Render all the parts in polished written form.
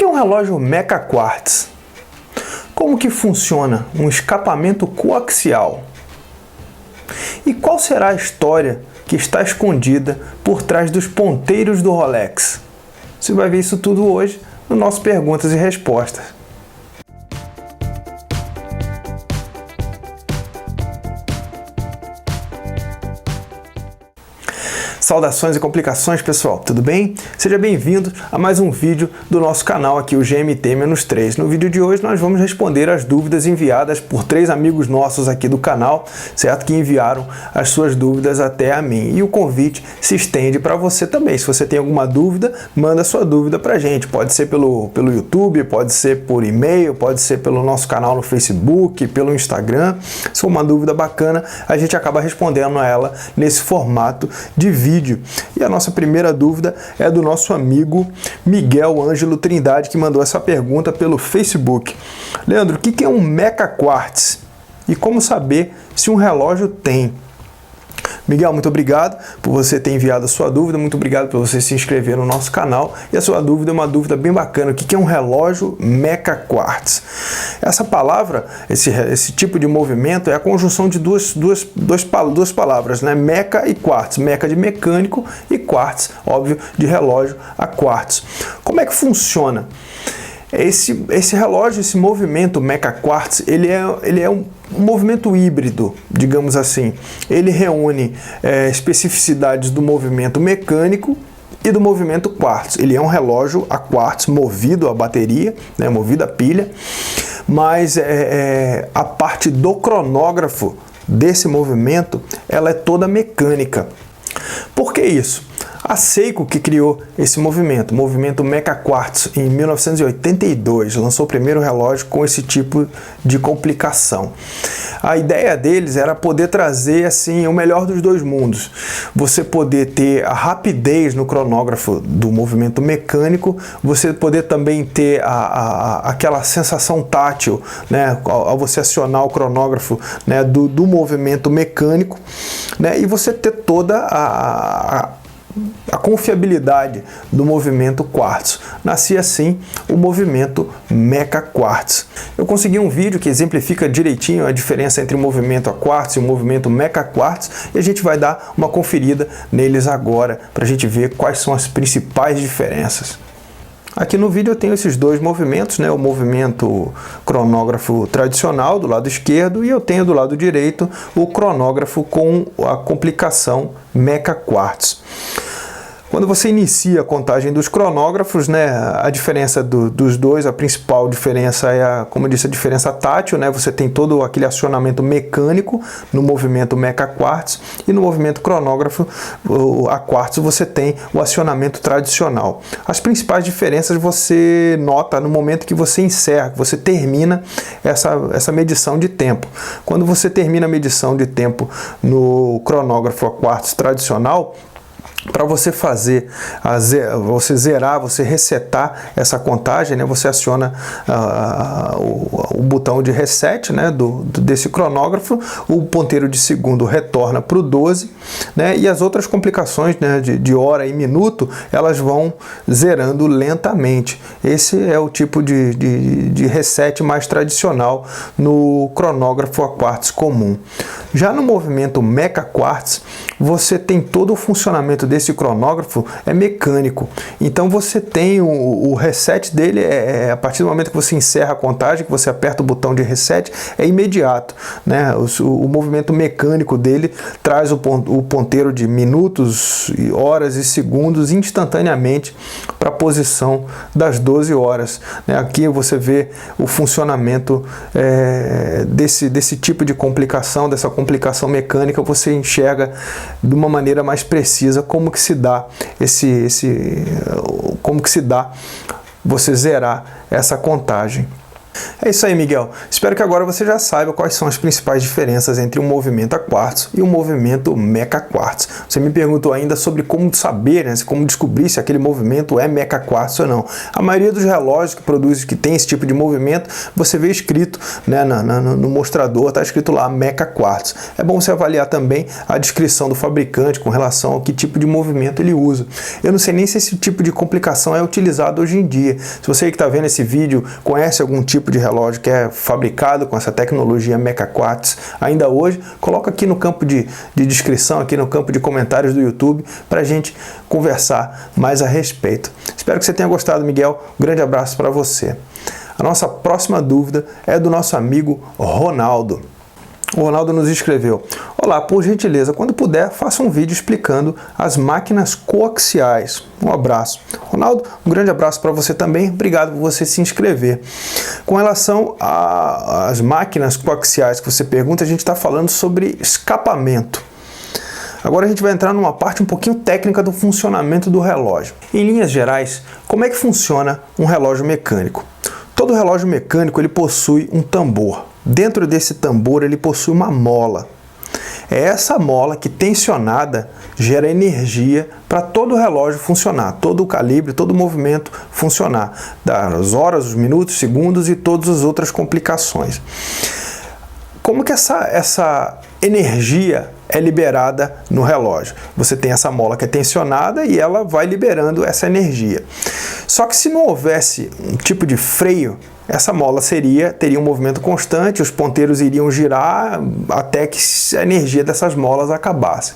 que é um relógio Meca Quartz? Como que funciona um escapamento coaxial? E qual será a história que está escondida por trás dos ponteiros do Rolex? Você vai ver isso tudo hoje no nosso Perguntas e Respostas. Saudações e complicações, pessoal, tudo bem? Seja bem-vindo a mais um vídeo do nosso canal aqui, o GMT-3. No vídeo de hoje nós vamos responder as dúvidas enviadas por 3 amigos nossos aqui do canal, certo? Que enviaram as suas dúvidas até a mim. E o convite se estende para você também. Se você tem alguma dúvida, manda sua dúvida para a gente. Pode ser pelo YouTube, pode ser por e-mail, pode ser pelo nosso canal no Facebook, pelo Instagram. Se for uma dúvida bacana, a gente acaba respondendo a ela nesse formato de vídeo. E a nossa primeira dúvida é do nosso amigo Miguel Ângelo Trindade, que mandou essa pergunta pelo Facebook. Leandro, o que é um Meca Quartz? E como saber se um relógio tem? Miguel, muito obrigado por você ter enviado a sua dúvida, muito obrigado por você se inscrever no nosso canal. E a sua dúvida é uma dúvida bem bacana, o que é um relógio Meca Quartz? Essa palavra, esse tipo de movimento é a conjunção de duas palavras, né? Meca e quartz. Meca de mecânico e quartz, óbvio, de relógio a quartzo. Como é que funciona? Esse relógio, esse movimento Meca Quartz, ele é um movimento híbrido, digamos assim. Ele reúne especificidades do movimento mecânico e do movimento quartz. Ele é um relógio a quartz movido a bateria, né, movido a pilha, mas a parte do cronógrafo desse movimento, ela é toda mecânica. Por que isso? A Seiko que criou esse movimento, o movimento Meca Quartz, em 1982, lançou o primeiro relógio com esse tipo de complicação. A ideia deles era poder trazer assim o melhor dos dois mundos. Você poder ter a rapidez no cronógrafo do movimento mecânico, você poder também ter aquela sensação tátil, né, ao você acionar o cronógrafo, né, do movimento mecânico, né, e você ter toda a confiabilidade do movimento quartzo. Nascia assim o movimento Meca Quartz. Eu consegui um vídeo que exemplifica direitinho a diferença entre o movimento a quartzo e o movimento Meca Quartz, e a gente vai dar uma conferida neles agora para a gente ver quais são as principais diferenças. Aqui no vídeo eu tenho esses dois movimentos, né? O movimento cronógrafo tradicional do lado esquerdo, e eu tenho do lado direito o cronógrafo com a complicação Meca Quartz. Quando você inicia a contagem dos cronógrafos, né, a diferença dos dois, a principal diferença é, como eu disse, a diferença tátil, né? Você tem todo aquele acionamento mecânico no movimento Meca Quartz, e no movimento cronógrafo a quartzo você tem o acionamento tradicional. As principais diferenças você nota no momento que você encerra, que você termina essa medição de tempo. Quando você termina a medição de tempo no cronógrafo a quartzo tradicional, para você fazer, você zerar, você resetar essa contagem, né, você aciona o botão de reset, né, desse cronógrafo, o ponteiro de segundo retorna para o 12, né, e as outras complicações, né, de hora e minuto, elas vão zerando lentamente. Esse é o tipo de reset mais tradicional no cronógrafo a quartzo comum. Já no movimento Meca Quartz, você tem todo o funcionamento desse cronógrafo é mecânico. Então você tem o reset dele, a partir do momento que você encerra a contagem, que você aperta o botão de reset, é imediato, né? O movimento mecânico dele traz o ponteiro de minutos, horas e segundos instantaneamente para a posição das 12 horas. Né? Aqui você vê o funcionamento desse tipo de complicação, dessa complicação mecânica, você enxerga de uma maneira mais precisa como que se dá você zerar essa contagem. É isso aí, Miguel. Espero que agora você já saiba quais são as principais diferenças entre um movimento a quartzo e um movimento meca quartzo. Você me perguntou ainda sobre como saber, né, como descobrir se aquele movimento é meca quartzo ou não. A maioria dos relógios que tem esse tipo de movimento, você vê escrito, né, no mostrador, está escrito lá meca quartzo. É bom você avaliar também a descrição do fabricante com relação ao que tipo de movimento ele usa. Eu não sei nem se esse tipo de complicação é utilizado hoje em dia. Se você que está vendo esse vídeo conhece algum tipo de relógio que é fabricado com essa tecnologia meca quartzo ainda hoje, coloca aqui no campo de descrição, aqui no campo de comentários do YouTube, para a gente conversar mais a respeito. Espero que você tenha gostado, Miguel. Um grande abraço para você. A nossa próxima dúvida é do nosso amigo Ronaldo. O Ronaldo nos escreveu: olá, por gentileza, quando puder, faça um vídeo explicando as máquinas coaxiais. Um abraço. Ronaldo, um grande abraço para você também. Obrigado por você se inscrever. Com relação às máquinas coaxiais que você pergunta, a gente está falando sobre escapamento. Agora a gente vai entrar numa parte um pouquinho técnica do funcionamento do relógio. Em linhas gerais, como é que funciona um relógio mecânico? Todo relógio mecânico ele possui um tambor. Dentro desse tambor ele possui uma mola. É essa mola que, tensionada, gera energia para todo o relógio funcionar, todo o calibre, todo o movimento funcionar, das horas, os minutos, segundos e todas as outras complicações. Como que essa energia é liberada no relógio? Você tem essa mola que é tensionada e ela vai liberando essa energia. Só que se não houvesse um tipo de freio, essa mola teria um movimento constante, os ponteiros iriam girar até que a energia dessas molas acabasse.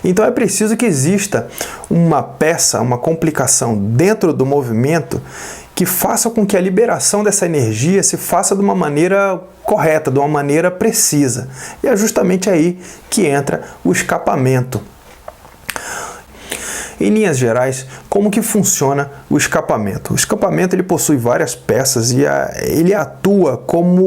Então é preciso que exista uma peça, uma complicação dentro do movimento que faça com que a liberação dessa energia se faça de uma maneira correta, de uma maneira precisa. E é justamente aí que entra o escapamento. Em linhas gerais, como que funciona o escapamento? O escapamento ele possui várias peças e ele atua como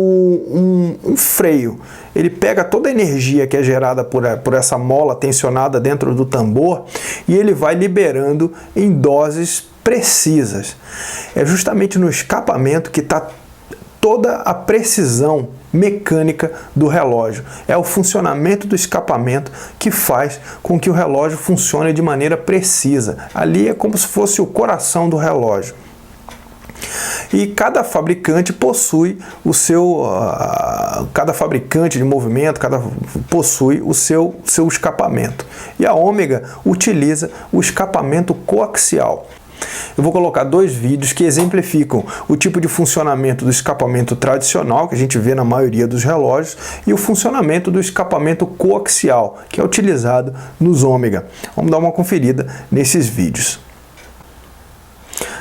um freio. Ele pega toda a energia que é gerada por essa mola tensionada dentro do tambor e ele vai liberando em doses precisas. É justamente no escapamento que está toda a precisão mecânica do relógio. É o funcionamento do escapamento que faz com que o relógio funcione de maneira precisa. Ali é como se fosse o coração do relógio. E cada fabricante possui o seu, cada fabricante de movimento, possui o seu escapamento. E a Ômega utiliza o escapamento coaxial. Eu vou colocar dois vídeos que exemplificam o tipo de funcionamento do escapamento tradicional, que a gente vê na maioria dos relógios, e o funcionamento do escapamento coaxial, que é utilizado nos Ômega. Vamos dar uma conferida nesses vídeos.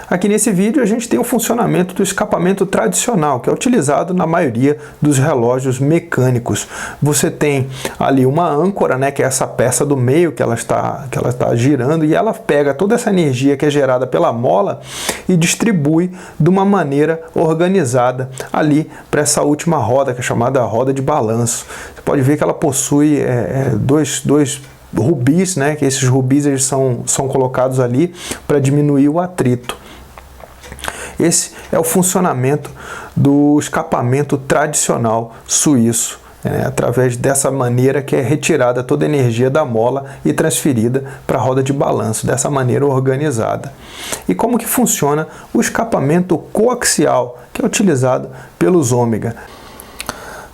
Aqui nesse vídeo a gente tem o funcionamento do escapamento tradicional, que é utilizado na maioria dos relógios mecânicos. Você tem ali uma âncora, né, que é essa peça do meio que ela está girando, e ela pega toda essa energia que é gerada pela mola e distribui de uma maneira organizada ali para essa última roda, que é chamada roda de balanço. Você pode ver que ela possui dois rubis, né, que esses rubis eles são colocados ali para diminuir o atrito. Esse é o funcionamento do escapamento tradicional suíço, através dessa maneira que é retirada toda a energia da mola e transferida para a roda de balanço, dessa maneira organizada. E como que funciona o escapamento coaxial, que é utilizado pelos Ômega.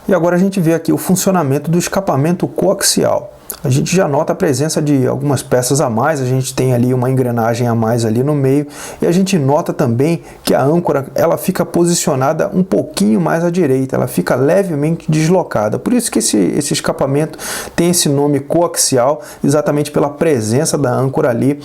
E agora a gente vê aqui o funcionamento do escapamento coaxial. A gente já nota a presença de algumas peças a mais, a gente tem ali uma engrenagem a mais ali no meio, e a gente nota também que a âncora ela fica posicionada um pouquinho mais à direita, ela fica levemente deslocada. Por isso que esse escapamento tem esse nome coaxial, exatamente pela presença da âncora ali.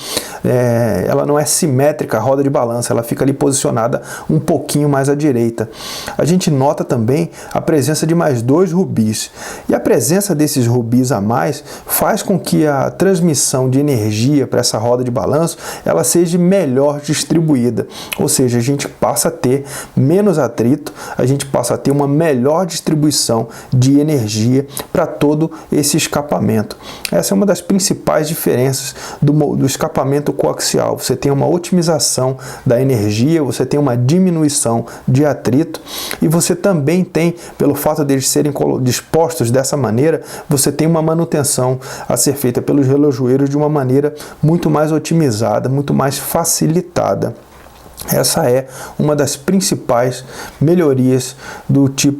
Ela não é simétrica a roda de balanço, ela fica ali posicionada um pouquinho mais à direita. A gente nota também a presença de mais dois rubis, e a presença desses rubis a mais faz com que a transmissão de energia para essa roda de balanço ela seja melhor distribuída, ou seja, a gente passa a ter menos atrito, a gente passa a ter uma melhor distribuição de energia para todo esse escapamento. Essa é uma das principais diferenças do escapamento coaxial. Você tem uma otimização da energia, você tem uma diminuição de atrito e você também tem, pelo fato de eles serem dispostos dessa maneira, você tem uma manutenção a ser feita pelos relojoeiros de uma maneira muito mais otimizada, muito mais facilitada. Essa é uma das principais melhorias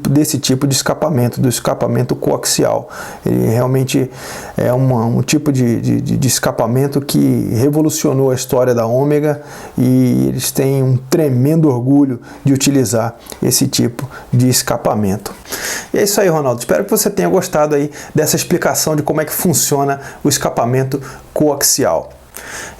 desse tipo de escapamento, do escapamento coaxial. Ele realmente é um tipo de escapamento que revolucionou a história da Ômega e eles têm um tremendo orgulho de utilizar esse tipo de escapamento. E é isso aí, Ronaldo. Espero que você tenha gostado aí dessa explicação de como é que funciona o escapamento coaxial.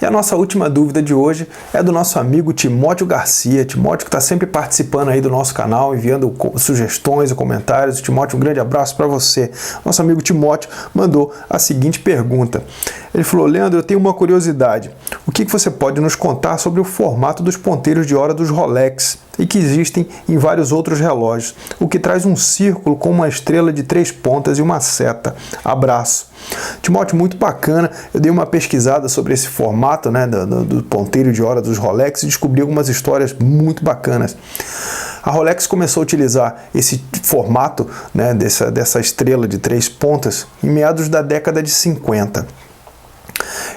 E a nossa última dúvida de hoje é do nosso amigo Timóteo Garcia. Timóteo que está sempre participando aí do nosso canal, enviando sugestões e comentários. Timóteo, um grande abraço para você. Nosso amigo Timóteo mandou a seguinte pergunta. Ele falou: Leandro, eu tenho uma curiosidade. O que você pode nos contar sobre o formato dos ponteiros de hora dos Rolex e que existem em vários outros relógios, o que traz um círculo com uma estrela de 3 pontas e uma seta? Abraço. Timóteo, muito bacana. Eu dei uma pesquisada sobre esse formato, né, do ponteiro de hora dos Rolex e descobri algumas histórias muito bacanas. A Rolex começou a utilizar esse formato, né, dessa estrela de 3 pontas em meados da década de 50.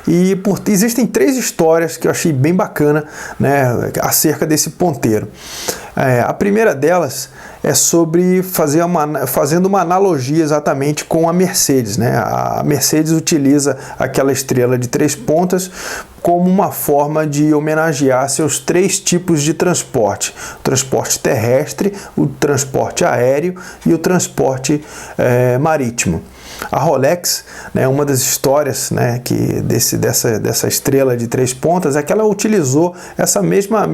E existem 3 histórias que eu achei bem bacana, né, acerca desse ponteiro. A primeira delas é sobre fazendo uma analogia exatamente com a Mercedes, né? A Mercedes utiliza aquela estrela de 3 pontas como uma forma de homenagear seus 3 tipos de transporte: o transporte terrestre, o transporte aéreo e o transporte marítimo. A Rolex, né, uma das histórias, né, dessa estrela de 3 pontas é que ela utilizou essa mesma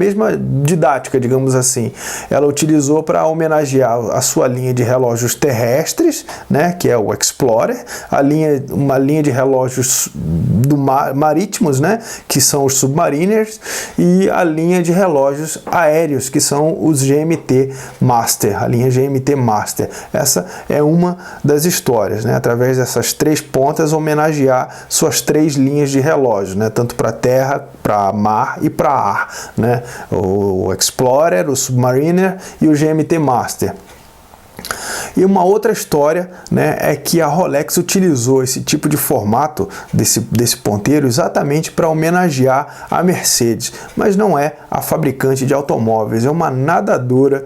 didática, digamos assim. Ela utilizou para homenagear a sua linha de relógios terrestres, né, que é o Explorer, uma linha de relógios marítimos, né, que são os Submariners, e a linha de relógios aéreos, que são os GMT Master, a linha GMT Master. Essa é uma das histórias, né, através dessas 3 pontas, homenagear suas 3 linhas de relógio, né? Tanto para terra, para mar e para ar, né? O Explorer, o Submariner e o GMT Master. E uma outra história, né, é que a Rolex utilizou esse tipo de formato desse ponteiro exatamente para homenagear a Mercedes, mas não é a fabricante de automóveis, é uma nadadora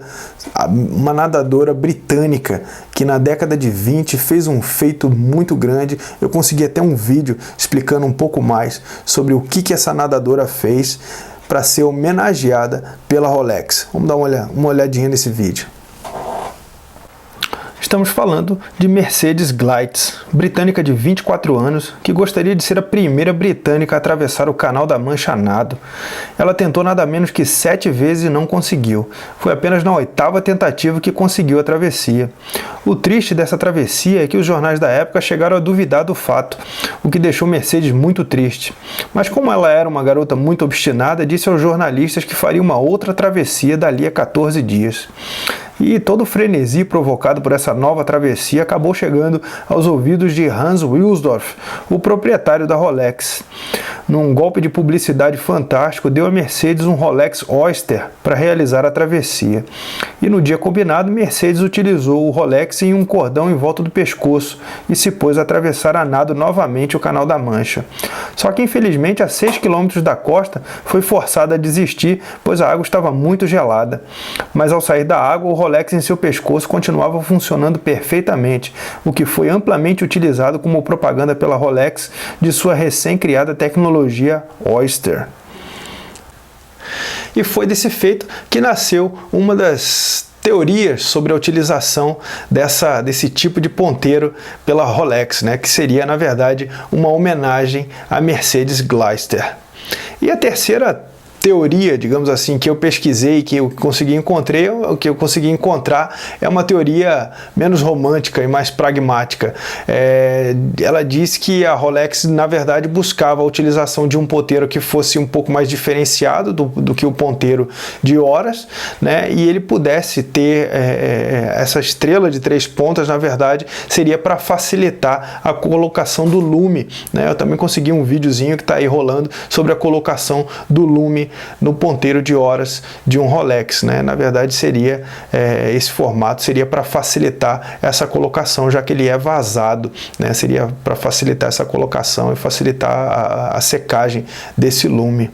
britânica que na década de 20 fez um feito muito grande. Eu consegui até um vídeo explicando um pouco mais sobre o que essa nadadora fez para ser homenageada pela Rolex. Vamos dar uma olhadinha nesse vídeo. Estamos falando de Mercedes Gleitz, britânica de 24 anos, que gostaria de ser a primeira britânica a atravessar o Canal da Mancha a nado. Ela tentou nada menos que 7 vezes e não conseguiu. Foi apenas na 8ª tentativa que conseguiu a travessia. O triste dessa travessia é que os jornais da época chegaram a duvidar do fato, o que deixou Mercedes muito triste. Mas como ela era uma garota muito obstinada, disse aos jornalistas que faria uma outra travessia dali a 14 dias. E todo o frenesi provocado por essa nova travessia acabou chegando aos ouvidos de Hans Wilsdorf, o proprietário da Rolex. Num golpe de publicidade fantástico, deu a Mercedes um Rolex Oyster para realizar a travessia. E no dia combinado, Mercedes utilizou o Rolex em um cordão em volta do pescoço e se pôs a atravessar a nado novamente o Canal da Mancha. Só que infelizmente a 6 km da costa foi forçada a desistir, pois a água estava muito gelada. Mas ao sair da água, o Rolex em seu pescoço continuava funcionando perfeitamente, o que foi amplamente utilizado como propaganda pela Rolex de sua recém-criada tecnologia Oyster. E foi desse feito que nasceu uma das teorias sobre a utilização desse tipo de ponteiro pela Rolex, né, que seria, na verdade, uma homenagem à Mercedes Gleitz. E a terceira teoria, digamos assim, que eu pesquisei, que eu consegui encontrar é uma teoria menos romântica e mais pragmática. Ela diz que a Rolex, na verdade, buscava a utilização de um ponteiro que fosse um pouco mais diferenciado do que o ponteiro de horas, né, e ele pudesse ter essa estrela de 3 pontas, na verdade, seria para facilitar a colocação do lume, né? Eu também consegui um videozinho que está aí rolando sobre a colocação do lume no ponteiro de horas de um Rolex, né? Na verdade, seria esse formato seria para facilitar essa colocação, já que ele é vazado, né? Seria para facilitar essa colocação e facilitar a secagem desse lume.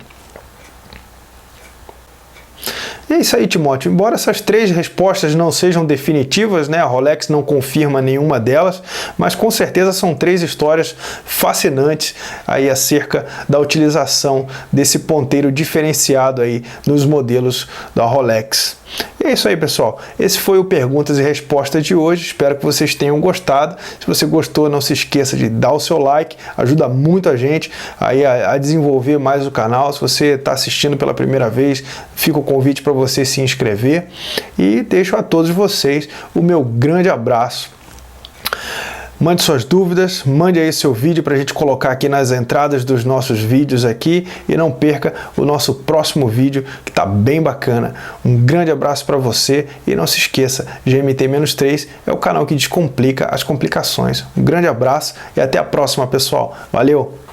E é isso aí, Timóteo. Embora essas 3 respostas não sejam definitivas, né, a Rolex não confirma nenhuma delas, mas com certeza são 3 histórias fascinantes aí acerca da utilização desse ponteiro diferenciado aí nos modelos da Rolex. E é isso aí, pessoal. Esse foi o Perguntas e Respostas de hoje. Espero que vocês tenham gostado. Se você gostou, não se esqueça de dar o seu like. Ajuda muito a gente aí a desenvolver mais o canal. Se você está assistindo pela primeira vez, fica o convite para você se inscrever. E deixo a todos vocês o meu grande abraço. Mande suas dúvidas, mande aí seu vídeo para a gente colocar aqui nas entradas dos nossos vídeos aqui e não perca o nosso próximo vídeo que está bem bacana. Um grande abraço para você e não se esqueça, GMT-3 é o canal que descomplica as complicações. Um grande abraço e até a próxima, pessoal. Valeu!